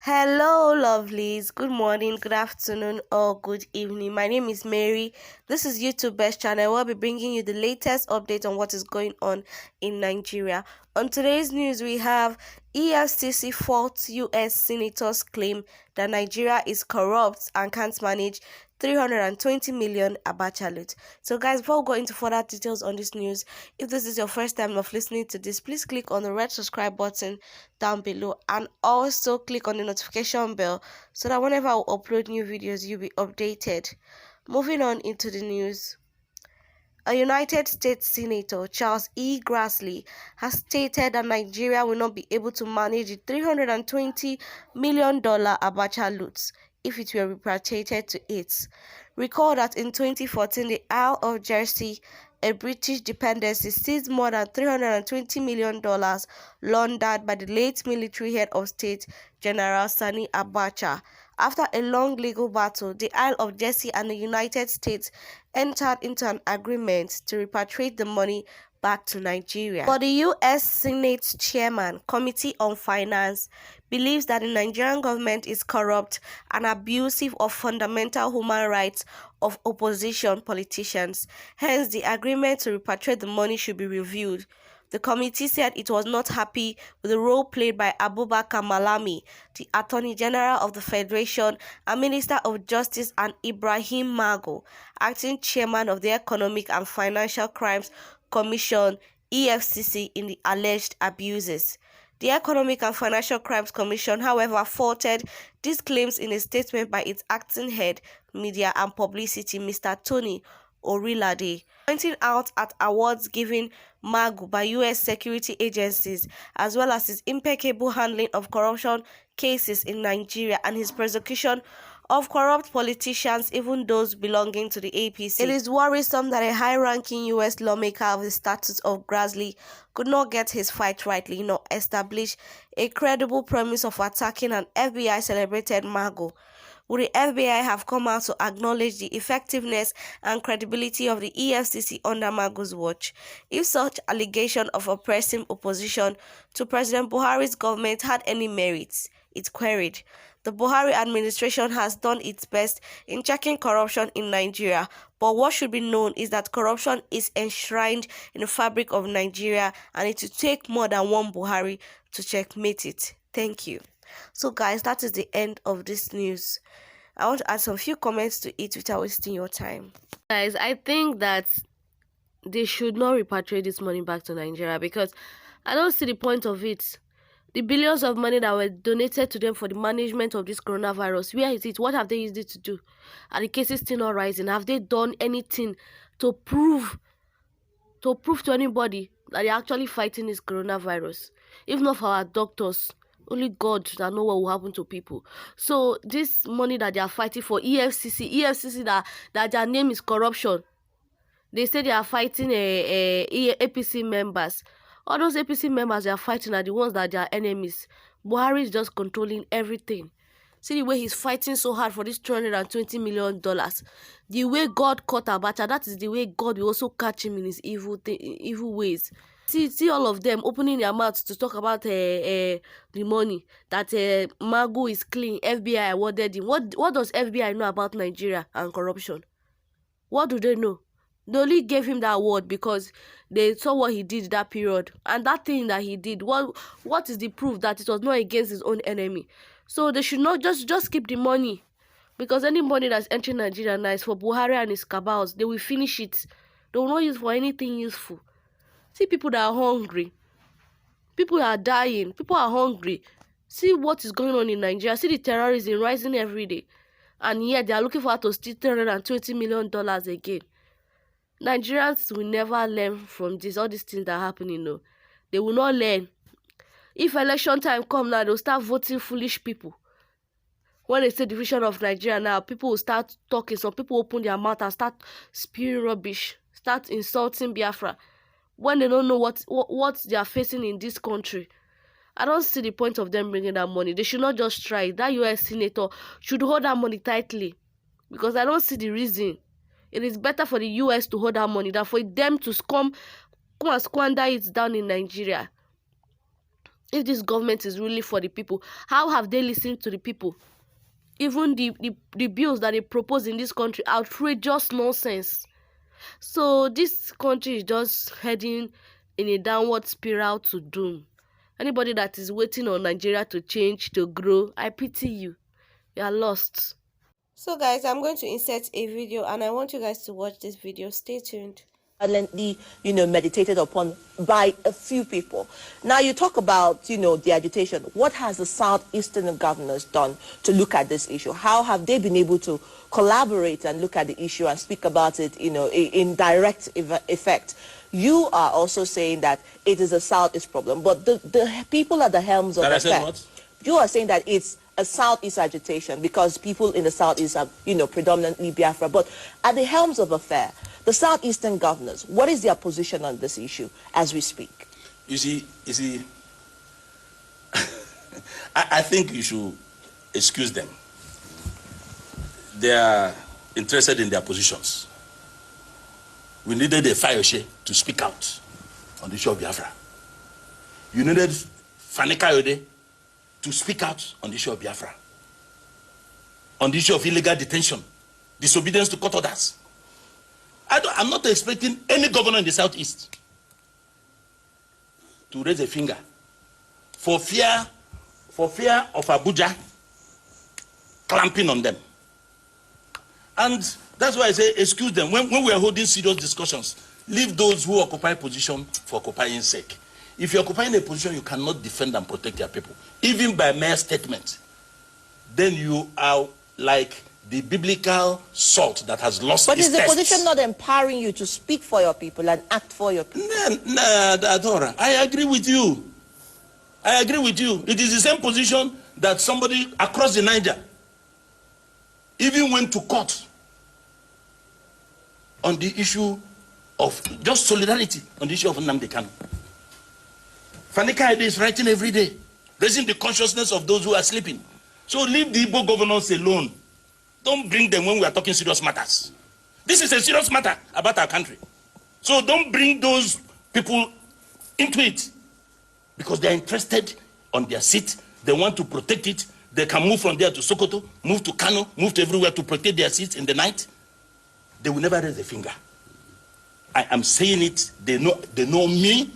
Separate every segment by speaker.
Speaker 1: Hello, lovelies. Good morning, good afternoon, or good evening. My name is Mary. This is YouTube Best Channel. We'll be bringing you the latest update on what is going on in Nigeria. On today's news, we have EFCC faults US senators claim that Nigeria is corrupt and can't manage 320 million Abacha loot. So guys, before we go into further details on this news, if this is your first time of listening to this, please click on the red subscribe button down below and also click on the notification bell so that whenever I upload new videos, you'll be updated. Moving on into the news. A United States Senator, Charles E. Grassley, has stated that Nigeria will not be able to manage the $320 million Abacha loot if it were repatriated to it. Recall that in 2014, the Isle of Jersey, a British dependency, seized more than $320 million laundered by the late military head of state, General Sani Abacha. After a long legal battle, the Isle of Jersey and the United States entered into an agreement to repatriate the money back to Nigeria. But the U.S. Senate Chairman, Committee on Finance, believes that the Nigerian government is corrupt and abusive of fundamental human rights of opposition politicians. Hence, the agreement to repatriate the money should be reviewed. The committee said it was not happy with the role played by Abubakar Malami, the Attorney General of the Federation and Minister of Justice, and Ibrahim Mago, acting chairman of the Economic and Financial Crimes Commission (EFCC), in the alleged abuses. The Economic and Financial Crimes Commission, however, faulted these claims in a statement by its acting head, Media and Publicity, Mr. Tony Orilade, pointing out at awards given Magu by U.S. security agencies, as well as his impeccable handling of corruption cases in Nigeria and his prosecution of corrupt politicians, even those belonging to the APC. It is worrisome that a high-ranking U.S. lawmaker of the status of Grassley could not get his fight rightly, nor establish a credible promise of attacking an FBI-celebrated Mago. Would the FBI have come out to acknowledge the effectiveness and credibility of the EFCC under Mago's watch? If such allegation of oppressing opposition to President Buhari's government had any merits, it queried. The Buhari administration has done its best in checking corruption in Nigeria, but what should be known is that corruption is enshrined in the fabric of Nigeria, and it will take more than one Buhari to checkmate it. Thank you. So guys, that is the end of this news. I want to add some few comments to it without wasting your time. Guys, I think that they should not repatriate this money back to Nigeria because I don't see the point of it. The billions of money that were donated to them for the management of this coronavirus, where is it? What have they used it to do? Are the cases still not rising? Have they done anything to prove to anybody that they're actually fighting this coronavirus? If not for our doctors, only God that know what will happen to people. So this money that they are fighting for, EFCC that their name is corruption. They say they are fighting APC members. All those APC members they are fighting are the ones that they are enemies. Buhari is just controlling everything. See the way he's fighting so hard for this $220 million. The way God caught Abacha, that is the way God will also catch him in his evil ways. See all of them opening their mouths to talk about the money, that Magu is clean, FBI awarded him. What does FBI know about Nigeria and corruption? What do they know? They only gave him that award because they saw what he did that period. And that thing that he did, what is the proof that it was not against his own enemy? So they should not just keep the money. Because any money that's entering Nigeria now is for Buhari and his cabals. They will finish it. They will not use it for anything useful. See people that are hungry. People are dying. People are hungry. See what is going on in Nigeria. See the terrorism rising every day. And yet they are looking for how to steal $320 million again. Nigerians will never learn from this. All these things that are happening, no. They will not learn. If election time come now, they'll start voting foolish people. When they say the vision of Nigeria now, people will start talking. Some people open their mouth and start spewing rubbish. Start insulting Biafra. When they don't know what they are facing in this country. I don't see the point of them bringing that money. They should not just try it. That US senator should hold that money tightly. Because I don't see the reason. It is better for the US to hold that money than for them to come and squander it down in Nigeria. If this government is really for the people, how have they listened to the people? Even the bills that they propose in this country, outrageous nonsense. So this country is just heading in a downward spiral to doom. Anybody that is waiting on Nigeria to change, to grow, I pity you. You are lost. So guys, I'm going to insert a video and I want you guys to watch this video. Stay tuned.
Speaker 2: Silently, meditated upon by a few people. Now you talk about, the agitation. What has the Southeastern governors done to look at this issue? How have they been able to collaborate and look at the issue and speak about it, in direct effect? You are also saying that it is a Southeast problem, but the people at the helms of the affair, you are saying that it's a Southeast agitation because people in the Southeast are, predominantly Biafra. But at the helms of affair, the Southeastern governors, what is their position on this issue as we speak?
Speaker 3: You see, I think you should excuse them. They are interested in their positions. We needed a Expøšēd to speak out on the issue of Biafra. You needed Fanekayode to speak out on the issue of Biafra. On the issue of illegal detention, disobedience to court orders. I'm not expecting any governor in the Southeast to raise a finger for fear of Abuja clamping on them. And that's why I say excuse them. When we are holding serious discussions, leave those who occupy position for occupying sake. If you're occupying a position you cannot defend and protect your people, even by mere statement, then you are like the biblical salt that has lost its taste.
Speaker 2: But is the position not empowering you to speak for your people and act for your people?
Speaker 3: Adora, I agree with you. I agree with you. It is the same position that somebody across the Niger even went to court on the issue of just solidarity on the issue of Nnamdi Kanu. Fanekayode is writing every day, raising the consciousness of those who are sleeping. So leave the Igbo governors alone. Don't bring them when we are talking serious matters. This is a serious matter about our country. So don't bring those people into it because they are interested on their seat. They want to protect it. They can move from there to Sokoto, move to Kano, move to everywhere to protect their seats in the night. They will never raise a finger. I am saying it. They know me,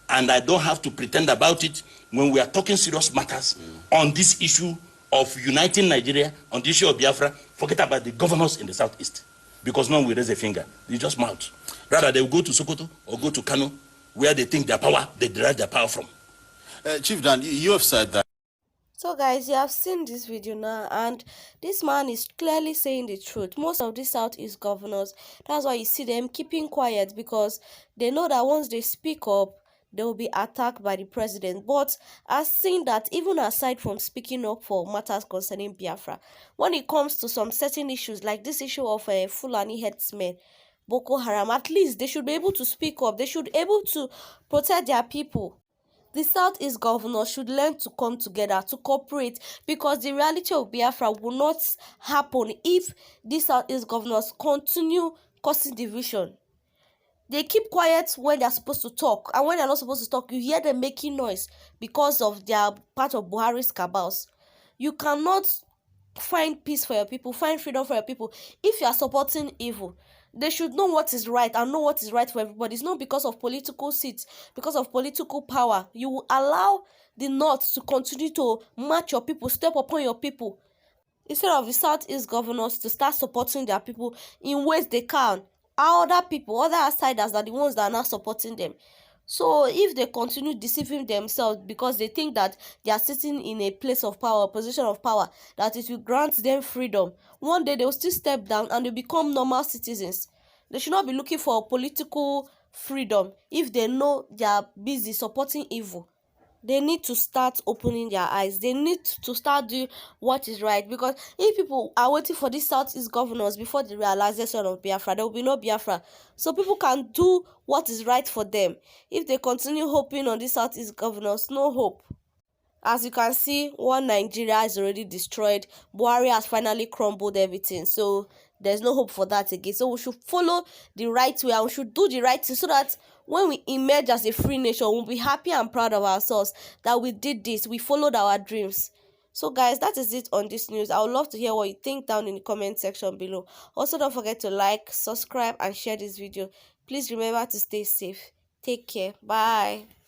Speaker 3: and I don't have to pretend about it when we are talking serious matters on this issue of uniting Nigeria, on the issue of Biafra. Forget about the governors in the Southeast, because none will raise a finger. They just mouth. Rather, they will go to Sokoto or go to Kano, where they think their power, they derive their power from.
Speaker 4: Chief Dan, you have said that.
Speaker 1: So guys, you have seen this video now, and this man is clearly saying the truth. Most of these Southeast governors, that's why you see them keeping quiet, because they know that once they speak up, they will be attacked by the president. But I've seen that even aside from speaking up for matters concerning Biafra, when it comes to some certain issues like this issue of Fulani headsmen, Boko Haram, at least they should be able to speak up. They should be able to protect their people. The Southeast governors should learn to come together, to cooperate, because the reality of Biafra will not happen if these Southeast governors continue causing division. They keep quiet when they're supposed to talk, and when they're not supposed to talk, you hear them making noise because of their part of Buhari's cabals. You cannot find peace for your people, find freedom for your people, if you are supporting evil. They should know what is right and know what is right for everybody. It's not because of political seats, because of political power. You will allow the North to continue to match your people, step upon your people, instead of the Southeast governors to start supporting their people in ways they can. Other people, other outsiders are the ones that are not supporting them. So if they continue deceiving themselves because they think that they are sitting in a place of power, a position of power, that it will grant them freedom, one day they will still step down and they become normal citizens. They should not be looking for political freedom if they know they are busy supporting evil. They need to start opening their eyes. They need to start doing what is right, because if people are waiting for these Southeast governors before the realization of Biafra, there will be no Biafra. So people can do what is right for them. If they continue hoping on these Southeast governors, no hope. As you can see, one Nigeria is already destroyed. Buhari has finally crumbled everything. So there's no hope for that again. So we should follow the right way and we should do the right thing so that when we emerge as a free nation, we'll be happy and proud of ourselves that we did this. We followed our dreams. So guys, that is it on this news. I would love to hear what you think down in the comment section below. Also, don't forget to like, subscribe and share this video. Please remember to stay safe. Take care. Bye.